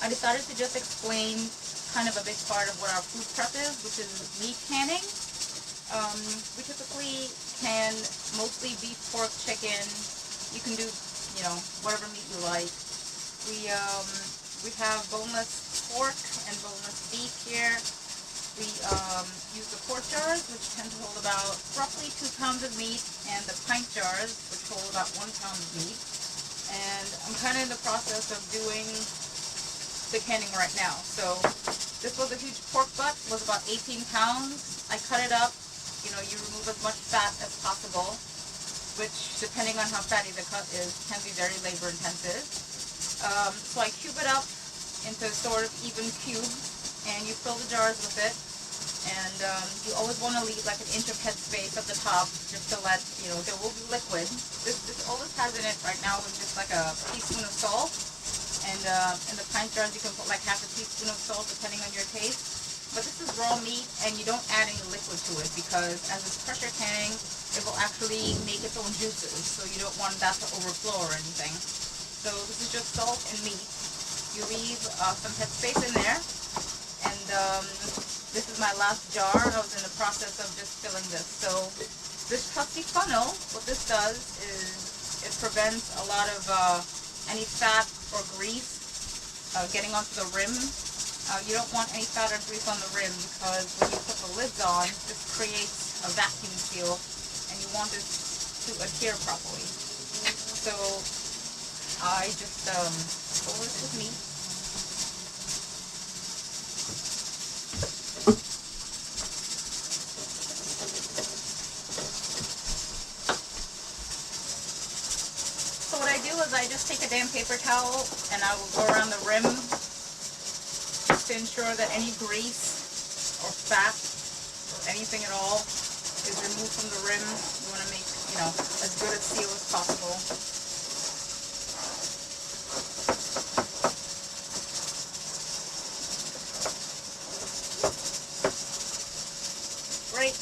I decided to just explain kind of a big part of what our food prep is, which is meat canning. We typically can mostly beef, pork, chicken. You can do, you know, whatever meat you like. We have boneless pork and boneless beef here. We use the quart jars, which tend to hold about roughly 2 pounds of meat, and the pint jars, which hold about 1 pound of meat. And I'm kind of in the process of doing the canning right now. So this was a huge pork butt, was about 18 pounds. I cut it up. You know, you remove as much fat as possible, which, depending on how fatty the cut is, can be very labor intensive. So I cube it up into sort of even cubes, and you fill the jars with it. And you always want to leave like an inch of headspace at the top, just to let, you know, there will be liquid. This all this has in it right now is just like a teaspoon of salt. And in the pint jars you can put like half a teaspoon of salt depending on your taste. But this is raw meat, and you don't add any liquid to it, because as it's pressure canning, it will actually make its own juices. So you don't want that to overflow or anything. So this is just salt and meat. You leave some headspace in there. And this is my last jar. I was in the process of just filling this. So this trusty funnel, what this does is it prevents a lot of any fat or grease getting onto the rim. You don't want any fat or grease on the rim, because when you put the lids on, this creates a vacuum seal, and you want this to adhere properly. So I just fill this with meat. I just take a damp paper towel and I will go around the rim just to ensure that any grease or fat or anything at all is removed from the rim. You want to make, you know, as good a seal as possible. Right.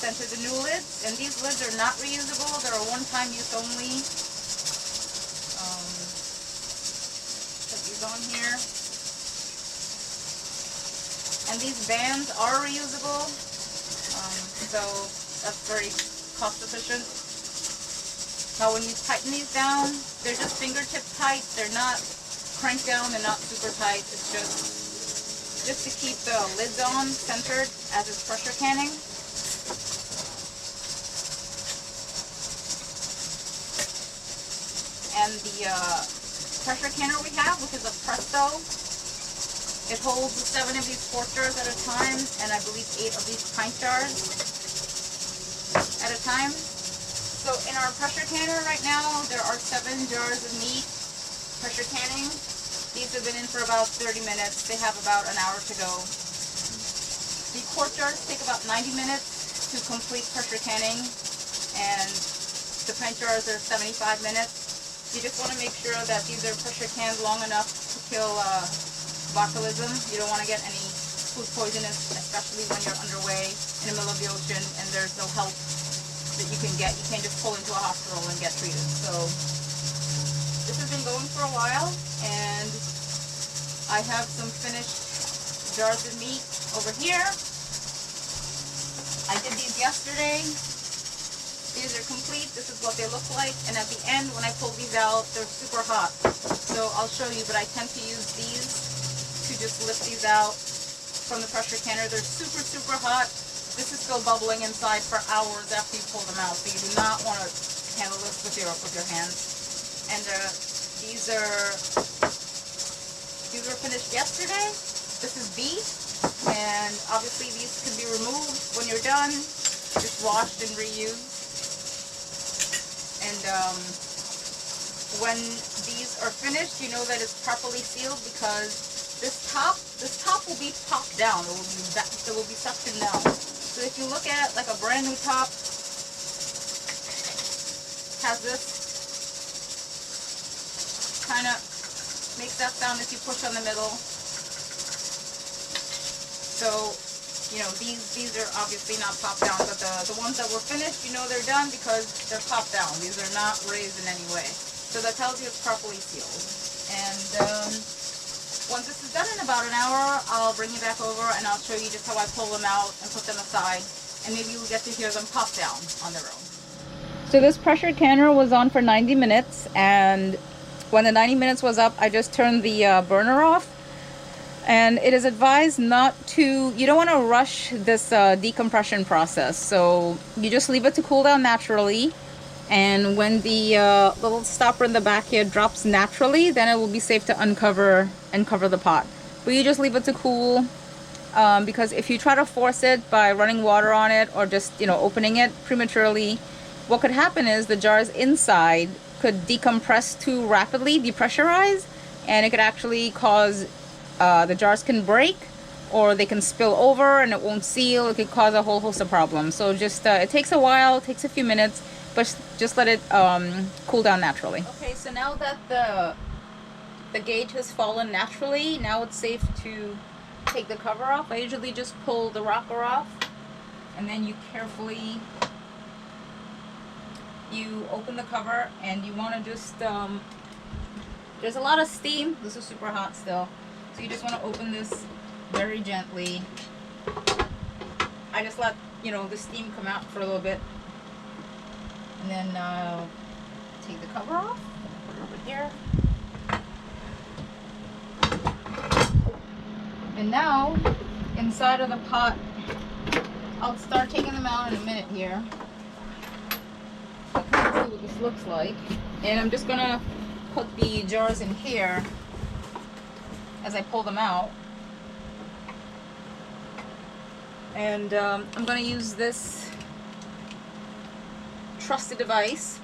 Center the new lids, and these lids are not reusable. They're a one-time use only. Put these on here. And these bands are reusable, so that's very cost efficient. Now when you tighten these down, they're just fingertip tight. They're not cranked down, they're not super tight. It's just to keep the lids on centered as it's pressure canning. And the pressure canner we have, which is a Presto, it holds 7 of these quart jars at a time, and I believe 8 of these pint jars at a time. So in our pressure canner right now, there are 7 jars of meat pressure canning. These have been in for about 30 minutes. They have about an hour to go. The quart jars take about 90 minutes to complete pressure canning, and the pint jars are 75 minutes. You just want to make sure that these are pressure canned long enough to kill botulism. You don't want to get any food poisonous, especially when you're underway in the middle of the ocean and there's no help that you can get. You can't just pull into a hospital and get treated. So this has been going for a while, and I have some finished jars of meat over here. I did these yesterday. These are complete. This is what they look like, and at the end when I pull these out, they're super hot. So I'll show you, but I tend to use these to just lift these out from the pressure canner. They're super hot. This is still bubbling inside for hours after you pull them out, so you do not want to handle this with your hands. And these were finished yesterday. This is beef, and obviously these can be removed when you're done, just washed and reused. And when these are finished, you know that it's properly sealed, because this top will be popped down. It will be suctioned down. So if you look at like a brand new top, has this kind of makes that sound if you push on the middle. So, you know, these are obviously not popped down, but the ones that were finished, you know they're done because they're popped down. These are not raised in any way. So that tells you it's properly sealed. And once this is done in about an hour, I'll bring you back over and I'll show you just how I pull them out and put them aside. And maybe you'll get to hear them pop down on their own. So this pressure canner was on for 90 minutes, and when the 90 minutes was up, I just turned the burner off. And it is advised not to, you don't want to rush this decompression process. So you just leave it to cool down naturally. And when the little stopper in the back here drops naturally, then it will be safe to uncover and cover the pot. But you just leave it to cool, because if you try to force it by running water on it or just, you know, opening it prematurely, what could happen is the jars inside could decompress too rapidly, depressurize, and it could actually cause the jars can break, or they can spill over and it won't seal. It could cause a whole host of problems. So just it takes a while, it takes a few minutes, but just let it cool down naturally. Okay, so now that the gauge has fallen naturally, now it's safe to take the cover off. I usually just pull the rocker off, and then you carefully open the cover, and you want to just there's a lot of steam. This is super hot still, so you just want to open this very gently. I just let, you know, the steam come out for a little bit, and then take the cover off, put it over here. And now inside of the pot, I'll start taking them out in a minute here. See what this looks like, and I'm just gonna put the jars in here as I pull them out, and I'm gonna use this trusted device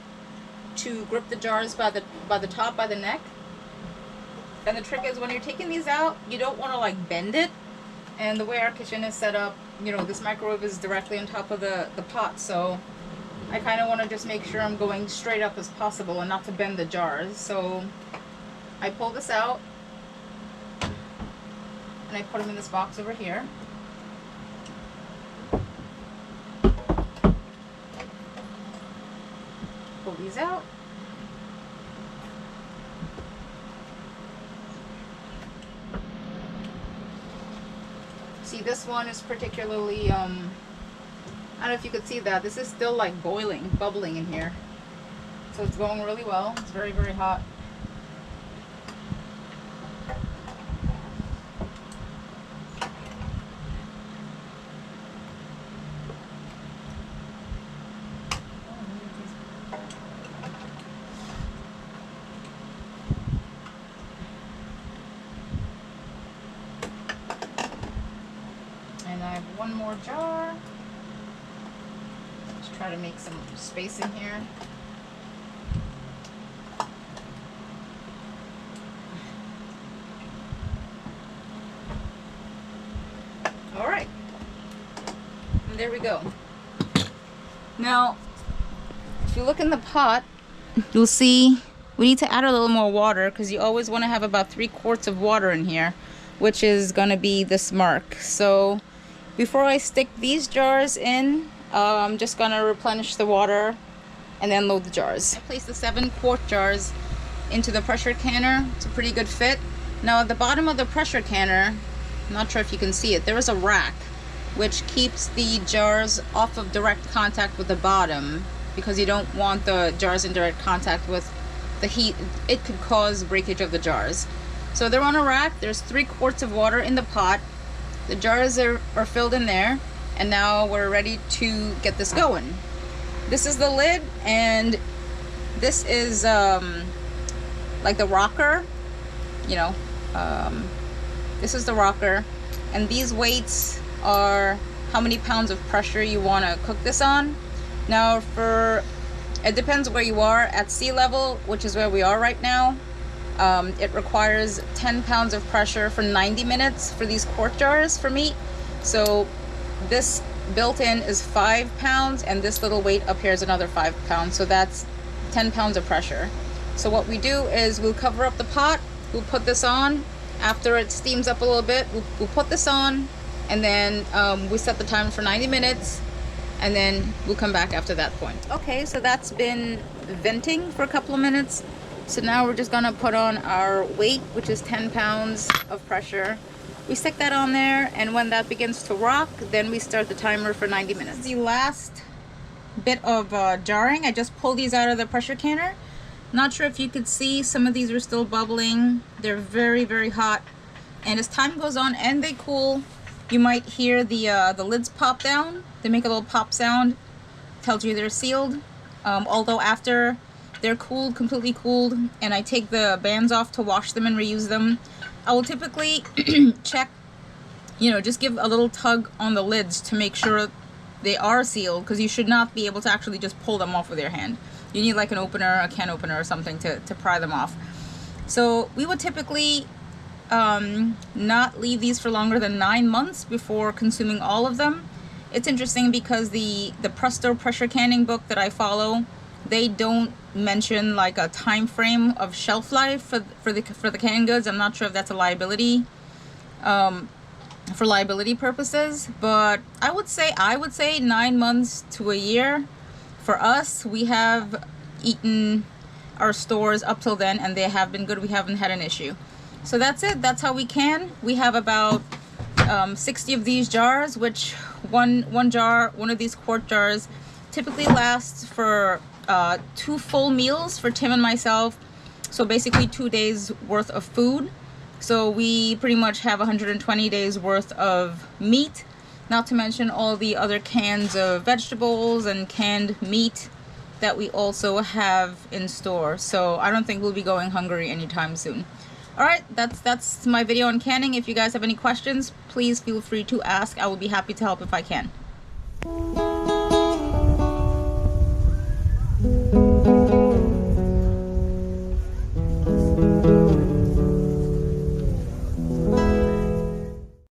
to grip the jars by the top, by the neck. And the trick is, when you're taking these out, you don't want to like bend it. And the way our kitchen is set up, you know, this microwave is directly on top of the pot, so I kind of want to just make sure I'm going straight up as possible and not to bend the jars. So I pull this out and I put them in this box over here. Pull these out. See, this one is particularly I don't know if you could see that. This is still like boiling, bubbling in here. So it's going really well. It's very, very hot. And I have one more jar. Try to make some space in here. All right, and there we go. Now, if you look in the pot, you'll see we need to add a little more water, because you always want to have about 3 quarts of water in here, which is going to be this mark. So before I stick these jars in, I'm just gonna replenish the water and then load the jars. I placed the 7-quart jars into the pressure canner. It's a pretty good fit. Now at the bottom of the pressure canner, I'm not sure if you can see it, there is a rack which keeps the jars off of direct contact with the bottom, because you don't want the jars in direct contact with the heat. It could cause breakage of the jars. So they're on a rack. There's 3 quarts of water in the pot. The jars are filled in there. And now we're ready to get this going. This is the lid, and this is like the rocker, you know. This is the rocker, and these weights are how many pounds of pressure you want to cook this on. Now, it depends where you are. At sea level, which is where we are right now, it requires 10 pounds of pressure for 90 minutes for these quart jars for meat. So this built-in is 5 pounds, and this little weight up here is another 5 pounds, so that's 10 pounds of pressure. So what we do is we'll cover up the pot, we'll put this on. After it steams up a little bit, we'll put this on, and then we set the timer for 90 minutes, and then we'll come back after that point. Okay, so that's been venting for a couple of minutes. So now we're just gonna put on our weight, which is 10 pounds of pressure. We stick that on there, and when that begins to rock, then we start the timer for 90 minutes. The last bit of jarring, I just pulled these out of the pressure canner. Not sure if you could see, some of these are still bubbling. They're very, very hot. And as time goes on and they cool, you might hear the lids pop down. They make a little pop sound. Tells you they're sealed. Although after they're cooled, completely cooled, and I take the bands off to wash them and reuse them, I will typically check, you know, just give a little tug on the lids to make sure they are sealed, because you should not be able to actually just pull them off with your hand. You need like an opener, a can opener or something to pry them off. So we would typically not leave these for longer than 9 months before consuming all of them. It's interesting because the Presto pressure canning book that I follow, they don't mention like a time frame of shelf life for the canned goods. I'm not sure if that's a liability for liability purposes, but I would say 9 months to a year. For us, we have eaten our stores up till then, and they have been good. We haven't had an issue. So that's it. That's how we can. We have about 60 of these jars, which one of these quart jars typically lasts for 2 full meals for Tim and myself. So basically 2 days worth of food. So we pretty much have 120 days worth of meat, not to mention all the other cans of vegetables and canned meat that we also have in store. So I don't think we'll be going hungry anytime soon. Alright, that's my video on canning. If you guys have any questions, please feel free to ask. I will be happy to help if I can.